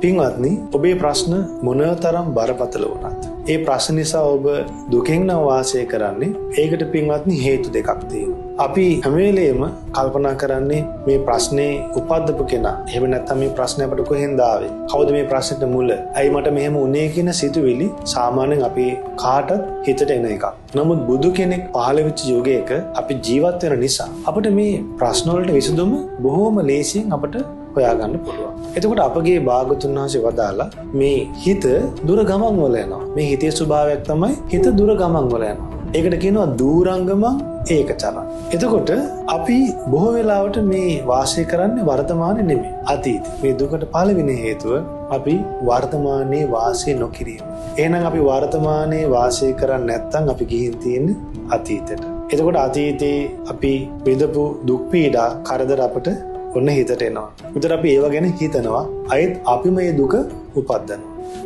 පින්වත්නි, ඔබේ ප්‍රශ්න මොනතරම් බරපතල වුණත් ඒ ප්‍රශ්න නිසා ඔබ දුකෙන් නම් වාසය කරන්නේ, ඒකට පින්වත්නි හේතු දෙකක් තියෙනවා. අපි හැම වෙලේම කල්පනා කරන්නේ මේ ප්‍රශ්නේ උපද්දපු කෙනා. එහෙම නැත්නම් මේ ප්‍රශ්නේ අපට කොහෙන්ද ආවේ? කවුද මේ ප්‍රශ්නෙට මුල? ඇයි මට මෙහෙම වුනේ කියන සිතුවිලි සාමාන්‍යයෙන් අපි කාටත් හිතට එන එකක්. නමුත් බුදු කෙනෙක් පහළ වෙච්ච යුගයක අපි ජීවත් වෙන නිසා අපිට මේ ප්‍රශ්න වලට විසඳුම බොහොම ලේසියෙන් අපට හොයාගන්න පුළුවන්. එතකොට අපගේ භාගතුන් වහන්සේ වදාලා මේ හිත දුර ගමන් වල යනවා. මේ හිතේ ස්වභාවයක් තමයි හිත දුර ගමන් වල යනවා. ඒකට කියනවා දූරංගමං ඒකචරං. එතකොට අපි බොහෝ වෙලාවට මේ වාසය කරන්නේ වර්තමානයේ නෙමෙයි, අතීතේ. මේ දුකට පළවෙනි හේතුව අපි වර්තමානයේ වාසය නොකිරීම. එහෙනම් අපි වර්තමානයේ වාසය කරන්නේ නැත්නම් අපි ගිහින් තියෙන්නේ අතීතයට. එතකොට අතීතේ අපි විඳපු දුක් පීඩා කරදර අපට ඔන්න හිතට එනවා. උතර අපි ඒව ගැන හිතනවා. අයත් අපි මේ දුක උපද්දනවා.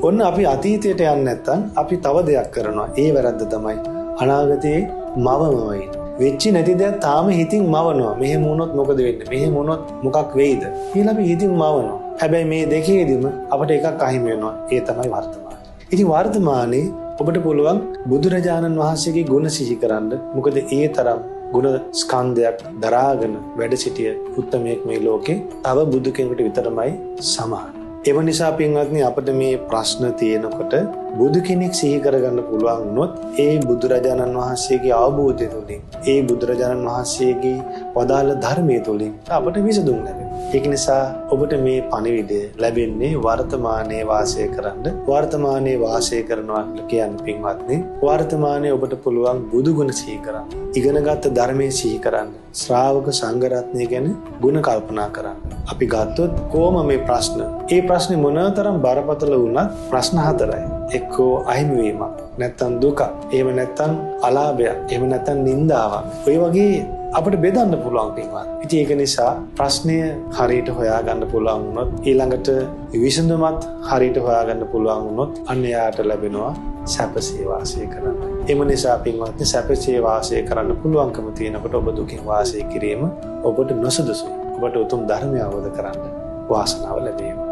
ඔන්න අපි අතීතයට යන්නේ නැත්නම් අපි තව දෙයක් කරනවා. ඒ වැරද්ද තමයි අනාගතයේ මවමවයි. වෙච්චි නැති දෙයක් තාම හිතින් මවනවා. මෙහෙම වුණොත් මොකද වෙන්නේ? මෙහෙම වුණොත් මොකක් වෙයිද? කියලා අපි හිතින් මවනවා. හැබැයි මේ දෙකේදීම අපිට එකක් අහිමි වෙනවා. ඒ තමයි වර්තමානය. ඉතින් වර්තමානයේ ඔබට පුළුවන් බුදුරජාණන් වහන්සේගේ ගුණ සිහි කරන්න. මොකද ඒ තරම් ගුණ ස්කන්ධයක් දරාගෙන වැඩ සිටිය උත්තමයෙක් මේ ලෝකේ තව බුදු කෙනෙකුට විතරමයි සමාන. ඒ නිසා පින්වත්නි, අපිට මේ ප්‍රශ්න තියෙනකොට බුදු කෙනෙක් සිහි කරගන්න පුළුවන් වුණොත් ඒ බුදුරජාණන් වහන්සේගේ අවබෝධය තුළින්, ඒ බුදුරජාණන් වහන්සේගේ වදාළ ධර්මයේ තුළින් අපිට විසඳුම් ලැබෙනවා. ඒක නිසා ඔබට මේ පණිවිඩය ලැබෙන්නේ වර්තමානයේ වාසය කරන්න. වර්තමානයේ වාසය කරනවා කියන්නේ පින්වත්නි, වර්තමානයේ ඔබට පුළුවන් බුදු ගුණ සිහි කරන්න, ඉගෙනගත්ත ධර්මයේ සිහි කරන්න, ශ්‍රාවක සංඝ රත්නය ගැන ගුණ කල්පනා කරන්න. අපි ගත්තොත් කොහොම මේ ප්‍රශ්න, ඒ ප්‍රශ්නේ මොනතරම් බරපතල වුණත් ප්‍රශ්න හතරයි. එක්කෝ අහිමිවීමක්, නැත්තම් දුක, එහෙම නැත්තම් අලාභයක්, එහෙම නැත්තම් නින්දාවක්. ඔය වගේ අපිට බෙදන්න පුළුවන් පින්වත්. ඉතින් ඒක නිසා ප්‍රශ්නය හරියට හොයාගන්න පුළුවන් වුණොත්, ඊළඟට විසඳුමත් හරියට හොයාගන්න පුළුවන් වුණොත්, අන්න යාට ලැබෙනවා සැපසේ වාසය කරන්න. එම නිසා පින්වත්නි, සැපසේ වාසය කරන්න පුළුවන්කම තියෙනකොට ඔබ දුකින් වාසය කිරීම ඔබට නොසුදුසුයි. ඔබට උතුම් ධර්මය අවබෝධ කරගන්න වාසනාව ලැබේවා.